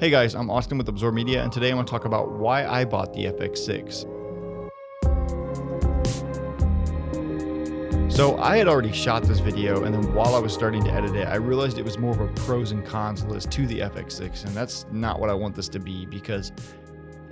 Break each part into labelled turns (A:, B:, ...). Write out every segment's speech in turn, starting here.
A: Hey guys, I'm Austin with Absorb Media, and today I'm going to talk about why I bought the FX6. So I had already shot this video, and then while I was starting to edit it, I realized it was more of a pros and cons list to the FX6, and that's not what I want this to be because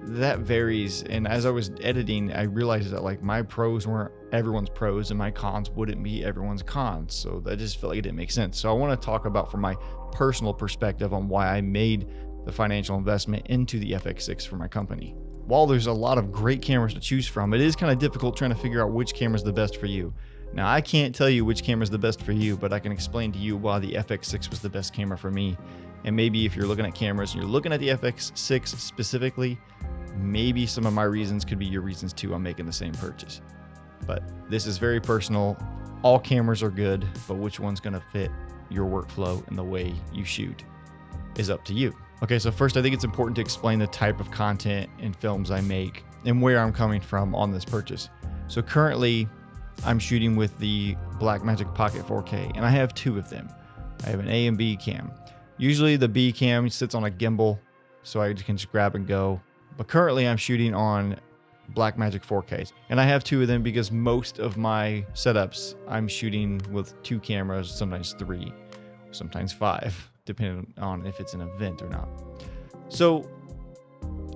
A: that varies. And as I was editing, I realized that like my pros weren't everyone's pros and my cons wouldn't be everyone's cons. So that just felt like it didn't make sense. So I want to talk about from my personal perspective on why I made the financial investment into the FX6 for my company. While there's a lot of great cameras to choose from, it is kind of difficult trying to figure out which camera is the best for you. Now, I can't tell you which camera is the best for you, but I can explain to you why the FX6 was the best camera for me. And maybe if you're looking at cameras and you're looking at the FX6 specifically, maybe some of my reasons could be your reasons too on making the same purchase. But this is very personal. All cameras are good, but which one's going to fit your workflow and the way you shoot is up to you. Okay, so first I think it's important to explain the type of content and films I make and where I'm coming from on this purchase. So currently I'm shooting with the Blackmagic Pocket 4K, and I have two of them. I have an A and B cam. Usually the B cam sits on a gimbal, so I can just grab and go. But currently I'm shooting on Blackmagic 4Ks, and I have two of them because most of my setups I'm shooting with two cameras, sometimes three, sometimes five, depending on if it's an event or not. So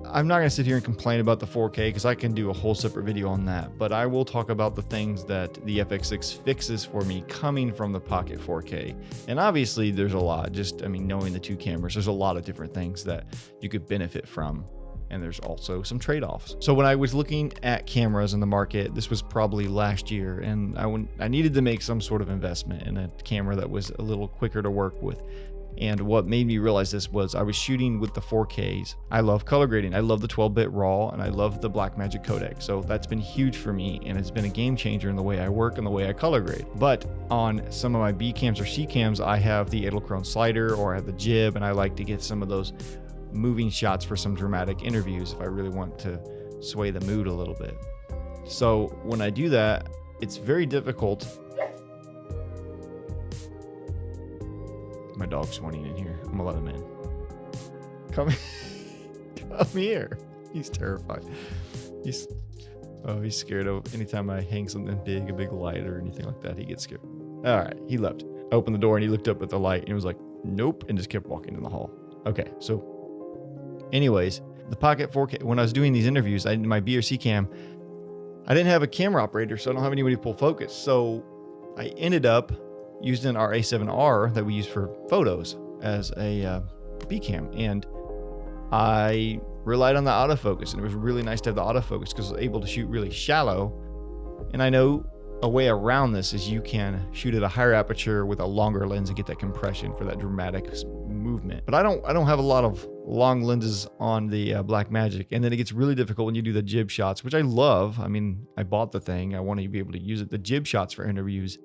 A: I'm not going to sit here and complain about the 4K because I can do a whole separate video on that, but I will talk about the things that the FX6 fixes for me coming from the Pocket 4K. And obviously there's a lot, knowing the two cameras, there's a lot of different things that you could benefit from. And there's also some trade-offs. So when I was looking at cameras in the market, this was probably last year, and I needed to make some sort of investment in a camera that was a little quicker to work with. And what made me realize this was I was shooting with the 4Ks. I love color grading. I love the 12-bit RAW, and I love the Blackmagic codec. So that's been huge for me, and it's been a game changer in the way I work and the way I color grade. But on some of my B cams or C cams, I have the Edelkrone slider or I have the jib, and I like to get some of those moving shots for some dramatic interviews if I really want to sway the mood a little bit. So when I do that, it's very difficult. My dog's whining in here. I'm gonna let him in. Come here. He's terrified. He's scared of anytime I hang something big, a big light or anything like that, he gets scared. All right, he left. I opened the door and he looked up at the light and he was like, nope, and just kept walking in the hall. Okay, so anyways, the Pocket 4K, when I was doing these interviews, my B or C cam, I didn't have a camera operator, so I don't have anybody to pull focus. So I ended up using our A7R that we use for photos as a B cam. And I relied on the autofocus, and it was really nice to have the autofocus because I was able to shoot really shallow. And I know a way around this is you can shoot at a higher aperture with a longer lens and get that compression for that dramatic movement. But I don't have a lot of long lenses on the Blackmagic, and then it gets really difficult when you do the jib shots, which I love. I mean, I bought the thing. I want to be able to use it. The jib shots for interviews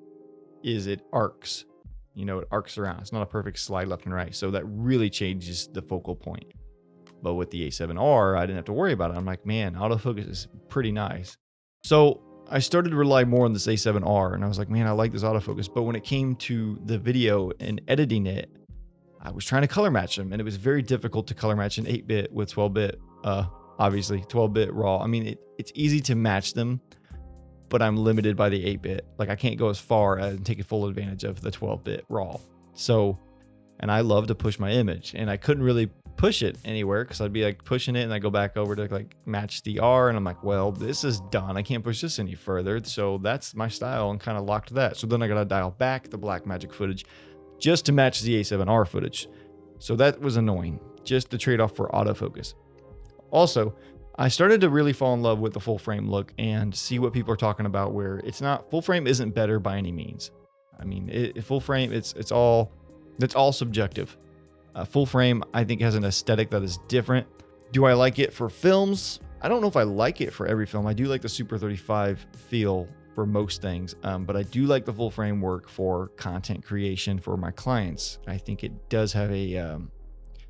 A: is it arcs. It arcs around. It's not a perfect slide left and right. So that really changes the focal point. But with the A7R, I didn't have to worry about it. I'm like, man, autofocus is pretty nice. So I started to rely more on this A7R, and I was like, man, I like this autofocus. But when it came to the video and editing it, I was trying to color match them, and it was very difficult to color match an 8-bit with 12-bit, obviously 12-bit RAW. I mean, it's easy to match them, but I'm limited by the 8-bit. Like I can't go as far as and take full advantage of the 12-bit RAW. So, and I love to push my image, and I couldn't really push it anywhere because I'd be like pushing it and I go back over to like match the R, and I'm like, well, this is done. I can't push this any further. So that's my style, and kind of locked that. So then I got to dial back the Blackmagic footage just to match the A7R footage. So that was annoying, just the trade-off for autofocus. Also, I started to really fall in love with the full frame look and see what people are talking about, where it's not, full frame isn't better by any means. I mean, full frame, it's all subjective. Full frame, I think, has an aesthetic that is different. Do I like it for films? I don't know if I like it for every film. I do like the Super 35 feel for most things, but I do like the full frame work for content creation for my clients. I think it does have a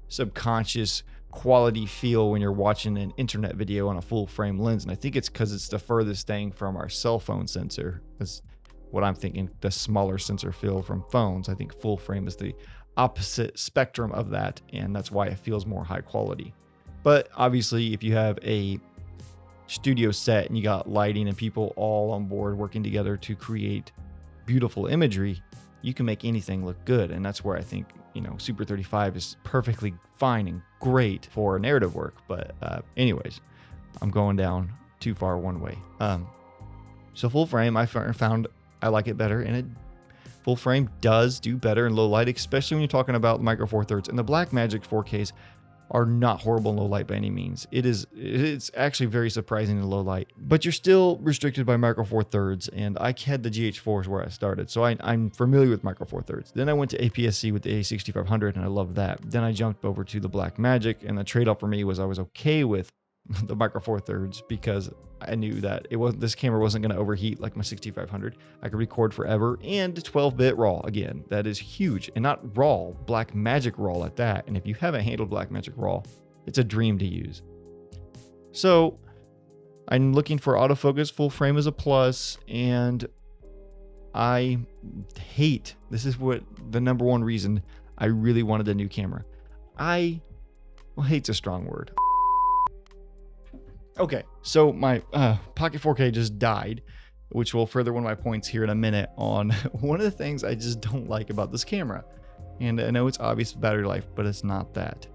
A: subconscious quality feel when you're watching an internet video on a full frame lens, and I think it's because it's the furthest thing from our cell phone sensor. That's what I'm thinking, the smaller sensor feel from phones. I think full frame is the opposite spectrum of that, and that's why it feels more high quality. But obviously, if you have a studio set and you got lighting and people all on board working together to create beautiful imagery, you can make anything look good. And that's where I think, Super 35 is perfectly fine and great for narrative work. But anyways, I'm going down too far one way. So full frame, I found I like it better, and full frame does do better in low light, especially when you're talking about Micro Four Thirds. And the Blackmagic 4Ks are not horrible in low light by any means. It's actually very surprising in low light, but you're still restricted by Micro Four Thirds, and I had the GH4s where I started, so I'm familiar with Micro Four Thirds. Then I went to APS-C with the A6500, and I loved that. Then I jumped over to the Blackmagic, and the trade-off for me was I was okay with the Micro Four Thirds because I knew that this camera wasn't going to overheat like my 6500. I could record forever, and 12-bit RAW again. That is huge, and not RAW, Blackmagic RAW at that. And if you haven't handled Blackmagic RAW, it's a dream to use. So I'm looking for autofocus. Full frame is a plus, and I hate. This is what the number one reason I really wanted a new camera. Hate's a strong word. Okay, so my Pocket 4K just died, which will further one of my points here in a minute on one of the things I just don't like about this camera. And I know it's obvious battery life, but it's not that.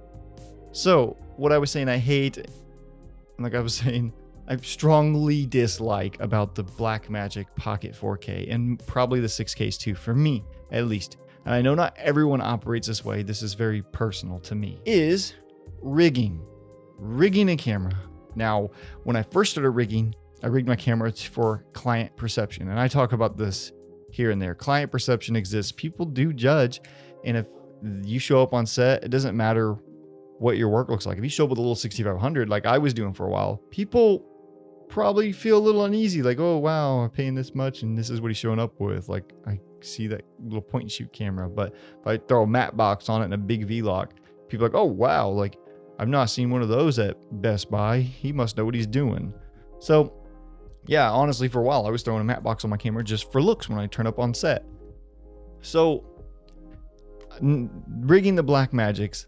A: So what I was saying I hate, like I was saying, I strongly dislike about the Blackmagic Pocket 4K, and probably the 6Ks too, for me at least. And I know not everyone operates this way, this is very personal to me, is rigging a camera. Now, when I first started rigging, I rigged my camera for client perception. And I talk about this here and there. Client perception exists. People do judge. And if you show up on set, it doesn't matter what your work looks like. If you show up with a little 6500, like I was doing for a while, people probably feel a little uneasy. Like, oh, wow, I'm paying this much and this is what he's showing up with. Like, I see that little point and shoot camera. But if I throw a matte box on it and a big V-Lock, people are like, oh, wow, like, I've not seen one of those at Best Buy. He must know what he's doing. So, yeah, honestly, for a while, I was throwing a matte box on my camera just for looks when I turn up on set. So, rigging the Blackmagics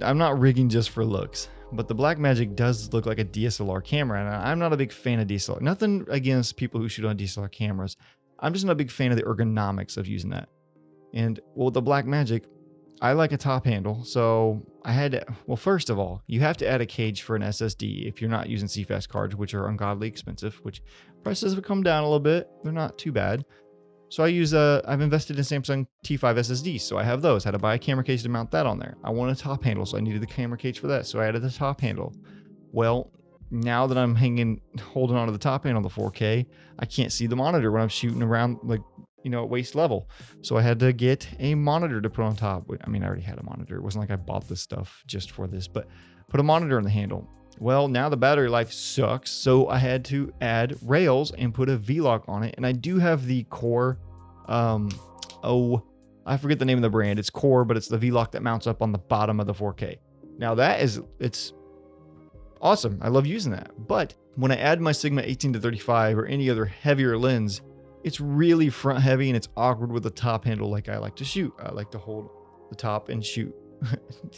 A: I'm not rigging just for looks, but the Blackmagic does look like a DSLR camera, and I'm not a big fan of DSLR. Nothing against people who shoot on DSLR cameras. I'm just not a big fan of the ergonomics of using that. And well, with the Blackmagic, I like a top handle, so I had to, well, first of all, you have to add a cage for an SSD if you're not using CFast cards, which are ungodly expensive, which prices have come down a little bit. They're not too bad. So I've invested in Samsung T5 SSDs, so I have those. I had to buy a camera case to mount that on there. I want a top handle, so I needed the camera cage for that, so I added the top handle. Well, now that I'm holding on to the top handle of the 4K, I can't see the monitor when I'm shooting around, like, at waist level. So I had to get a monitor to put on top. I mean, I already had a monitor. It wasn't like I bought this stuff just for this, but put a monitor on the handle. Well, now the battery life sucks, so I had to add rails and put a V-Lock on it. And I do have the Core, I forget the name of the brand. It's Core, but it's the V-Lock that mounts up on the bottom of the 4K. Now it's awesome. I love using that. But when I add my Sigma 18-35 or any other heavier lens, it's really front heavy and it's awkward with the top handle like I like to shoot. I like to hold the top and shoot,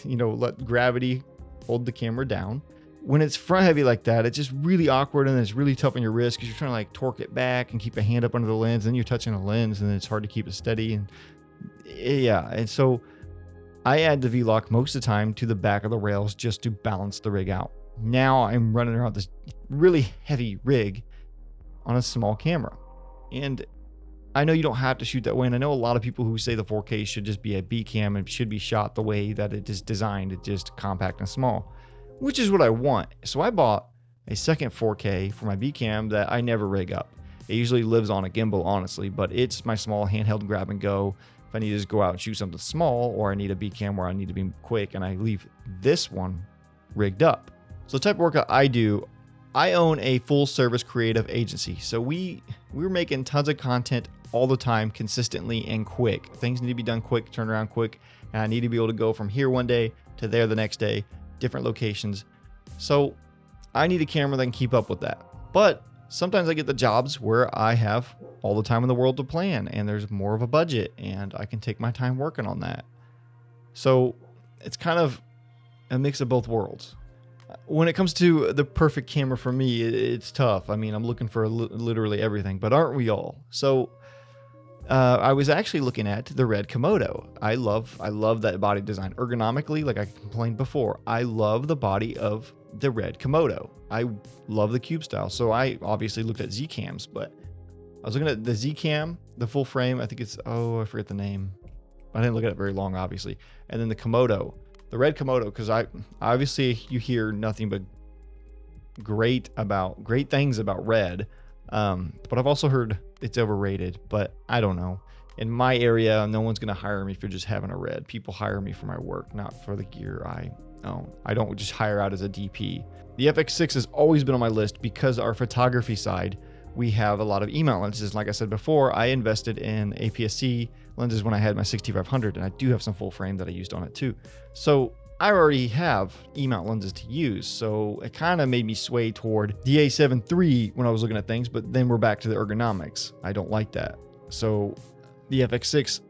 A: let gravity hold the camera down. When it's front heavy like that, it's just really awkward and it's really tough on your wrist because you're trying to like torque it back and keep a hand up under the lens, and then you're touching the lens and then it's hard to keep it steady. And yeah, and so I add the V-Lock most of the time to the back of the rails just to balance the rig out. Now I'm running around this really heavy rig on a small camera. And I know you don't have to shoot that way, and I know a lot of people who say the 4K should just be a B cam and should be shot the way that it is designed, it's just compact and small, which is what I want. So I bought a second 4K for my B cam that I never rig up. It usually lives on a gimbal, honestly, but it's my small handheld grab and go. If I need to just go out and shoot something small, or I need a B cam where I need to be quick, and I leave this one rigged up. So the type of work I do, I own a full service creative agency. So we're making tons of content all the time, consistently and quick. Things need to be done quick, turn around quick. And I need to be able to go from here one day to there the next day, different locations. So I need a camera that can keep up with that. But sometimes I get the jobs where I have all the time in the world to plan and there's more of a budget and I can take my time working on that. So it's kind of a mix of both worlds. When it comes to the perfect camera for me, it's tough. I mean, I'm looking for literally everything, but aren't we all? So I was actually looking at the red Komodo. I love that body design. Ergonomically, like I complained before, I love the body of the red Komodo. I love the cube style. So I obviously looked at Z cams, but I was looking at the Z cam, the full frame. I think it's, I forget the name. I didn't look at it very long, obviously. And then the Komodo, the red Komodo, because obviously you hear nothing but great things about red. But I've also heard it's overrated, but I don't know. In my area, no one's going to hire me for just having a red. People hire me for my work, not for the gear I own. I don't just hire out as a DP. The FX6 has always been on my list because our photography side, we have a lot of E-mount lenses. Like I said before, I invested in APS-C lenses when I had my 6500, and I do have some full frame that I used on it too. So I already have E-mount lenses to use, so it kind of made me sway toward the A7 III when I was looking at things, but then we're back to the ergonomics. I don't like that. So the FX6,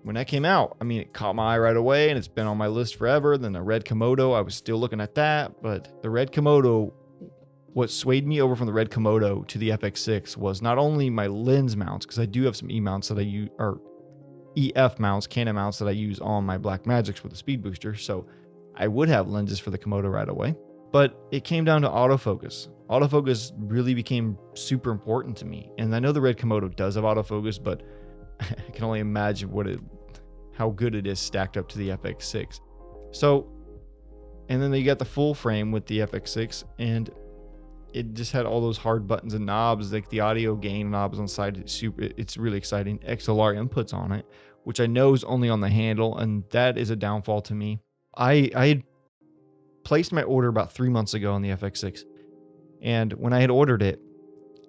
A: when that came out, I mean, it caught my eye right away, and it's been on my list forever. Then the red Komodo, I was still looking at that, but the red Komodo, what swayed me over from the red Komodo to the FX6 was not only my lens mounts, because I do have some E-mounts that I use, or EF mounts, Canon mounts that I use on my Blackmagics with a speed booster, so I would have lenses for the Komodo right away. But it came down to autofocus. Autofocus really became super important to me, and I know the red Komodo does have autofocus, but I can only imagine how good it is stacked up to the FX6. So, and then you got the full frame with the FX6, and it just had all those hard buttons and knobs, like the audio gain knobs on the side. It's really exciting. XLR inputs on it, which I know is only on the handle, and that is a downfall to me. I had placed my order about 3 months ago on the FX6, and when I had ordered it,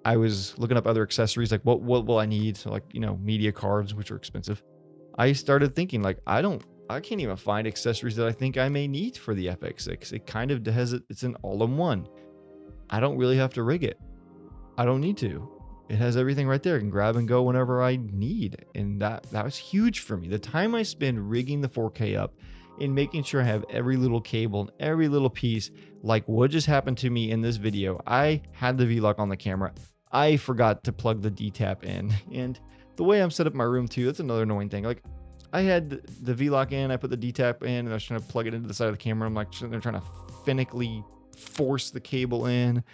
A: I was looking up other accessories, like what will I need? So like, media cards, which are expensive. I started thinking like, I can't even find accessories that I think I may need for the FX6. It kind of has it's an all-in-one. I don't really have to rig it. I don't need to. It has everything right there. I can grab and go whenever I need. And that was huge for me. The time I spend rigging the 4K up and making sure I have every little cable and every little piece, like what just happened to me in this video. I had the V-Lock on the camera. I forgot to plug the D-tap in. And the way I'm set up in my room too, that's another annoying thing. Like I had the V-Lock in, I put the D-tap in, and I was trying to plug it into the side of the camera. I'm like sitting there trying to finically force the cable in.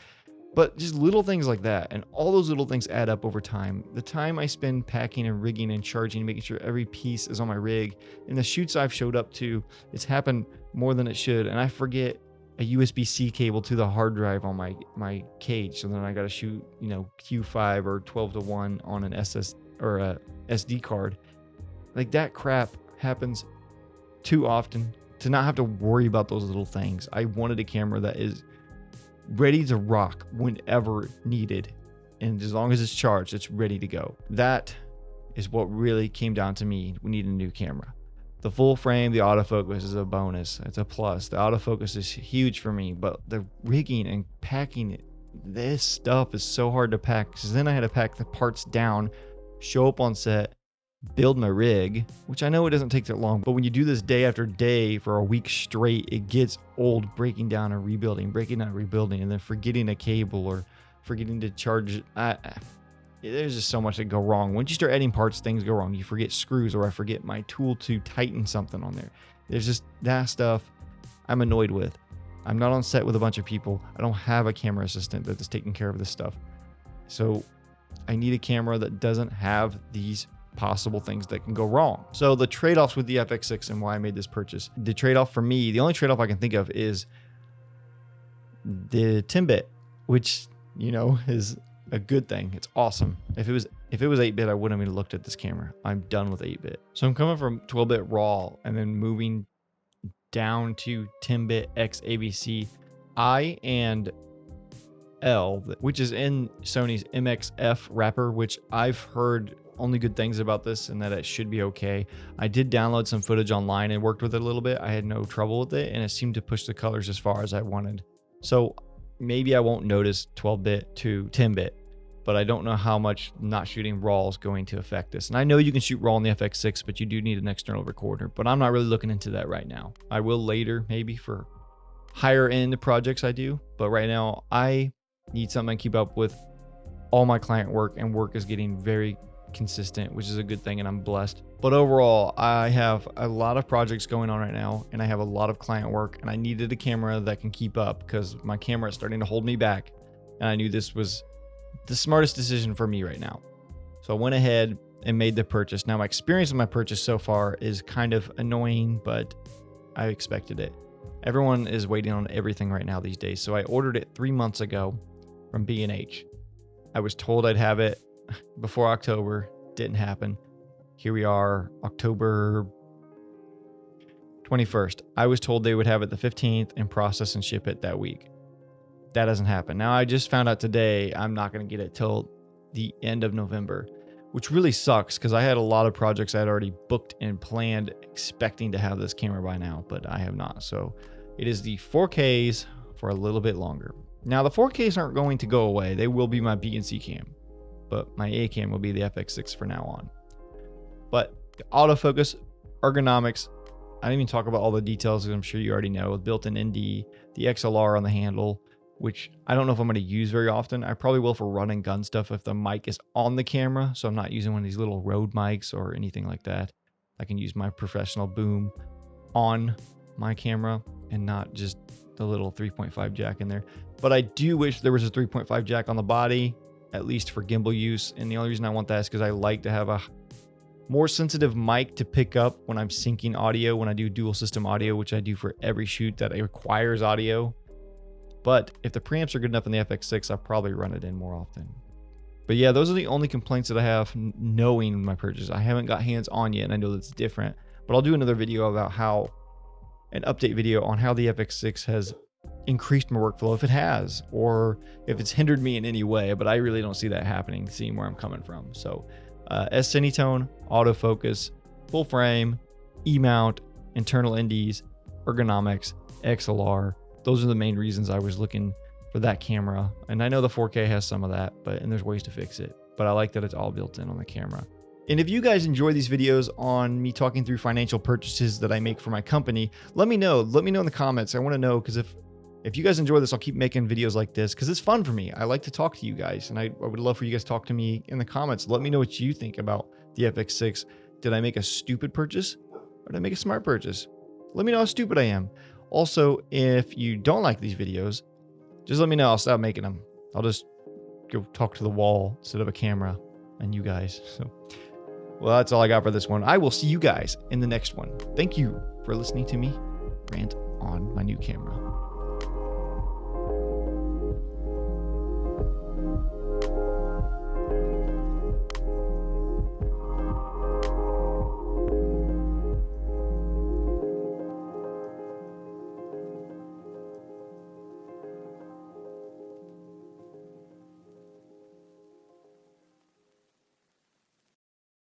A: But just little things like that, and all those little things add up over time. The time I spend packing and rigging and charging, making sure every piece is on my rig, and the shoots I've showed up to, it's happened more than it should, and I forget a USB-C cable to the hard drive on my cage, so then I got to shoot, Q5 or 12:1 on an SS or a SD card. Like that crap happens too often to not have to worry about those little things. I wanted a camera that is ready to rock whenever needed, and as long as it's charged, it's ready to go. That is what really came down to me. We need a new camera. The full frame, the autofocus is a bonus. It's a plus. The autofocus is huge for me, but the rigging and packing it, this stuff is so hard to pack, because then I had to pack the parts down, show up on set, build my rig, which I know it doesn't take that long, but when you do this day after day for a week straight, it gets old, breaking down and rebuilding, and then forgetting a cable or forgetting to charge it. There's just so much that go wrong. Once you start adding parts, things go wrong. You forget screws, or I forget my tool to tighten something on there. There's just that stuff I'm annoyed with. I'm not on set with a bunch of people. I don't have a camera assistant that is taking care of this stuff. So I need a camera that doesn't have these possible things that can go wrong. So the trade-offs with the FX6 and why I made this purchase. The trade-off for me, the only trade-off I can think of is the 10-bit, which, is a good thing. It's awesome. If it was 8-bit, I wouldn't have even looked at this camera. I'm done with 8-bit. So I'm coming from 12-bit RAW and then moving down to 10-bit X ABC I and L, which is in Sony's MXF wrapper, which I've heard only good things about this and that it should be okay. I did download some footage online and worked with it a little bit. I had no trouble with it, and it seemed to push the colors as far as I wanted. So maybe I won't notice 12-bit to 10-bit. but I don't know how much not shooting RAW is going to affect this. And I know you can shoot RAW in the FX6, but you do need an external recorder, but I'm not really looking into that right now. I will later, maybe for higher end projects I do, but right now I need something to keep up with all my client work, and work is getting very consistent, which is a good thing, and I'm blessed. But overall, I have a lot of projects going on right now, and I have a lot of client work, and I needed a camera that can keep up because my camera is starting to hold me back, and I knew this was the smartest decision for me right now. So I went ahead and made the purchase. Now my experience with my purchase so far is kind of annoying, but I expected it. Everyone is waiting on everything right now these days. So I ordered it 3 months ago from B&H. I was told I'd have it before October. Didn't happen. Here we are, October 21st. I was told they would have it the 15th and process and ship it that week. That doesn't happen. Now I just found out today I'm not going to get it till the end of November, which really sucks because I had a lot of projects I had already booked and planned expecting to have this camera by now, but I have not. So it is the 4Ks for a little bit longer. Now the 4Ks aren't going to go away. They will be my B and C cam, but my A cam will be the FX6 for now on. But the autofocus, ergonomics, I didn't even talk about all the details because I'm sure you already know. With built-in ND, the XLR on the handle, which I don't know if I'm going to use very often. I probably will for run and gun stuff if the mic is on the camera, so I'm not using one of these little Rode mics or anything like that. I can use my professional boom on my camera and not just the little 3.5 jack in there. But I do wish there was a 3.5 jack on the body, at least for gimbal use. And the only reason I want that is because I like to have a more sensitive mic to pick up when I'm syncing audio, when I do dual system audio, which I do for every shoot that requires audio. But if the preamps are good enough in the FX6, I'll probably run it in more often. But yeah, those are the only complaints that I have knowing my purchase. I haven't got hands on yet, and I know that's different. But I'll do another video about an update video on how the FX6 has increased my workflow, if it has, or if it's hindered me in any way. But I really don't see that happening, seeing where I'm coming from. So S-Cinetone, autofocus, full frame, E-mount, internal NDs, ergonomics, XLR. Those are the main reasons I was looking for that camera. And I know the 4K has some of that, and there's ways to fix it. But I like that it's all built in on the camera. And if you guys enjoy these videos on me talking through financial purchases that I make for my company, let me know. Let me know in the comments. I want to know, because if you guys enjoy this, I'll keep making videos like this because it's fun for me. I like to talk to you guys, and I would love for you guys to talk to me in the comments. Let me know what you think about the FX6. Did I make a stupid purchase, or did I make a smart purchase? Let me know how stupid I am. Also, if you don't like these videos, just let me know. I'll stop making them. I'll just go talk to the wall instead of a camera and you guys. So, well, that's all I got for this one. I will see you guys in the next one. Thank you for listening to me rant on my new camera.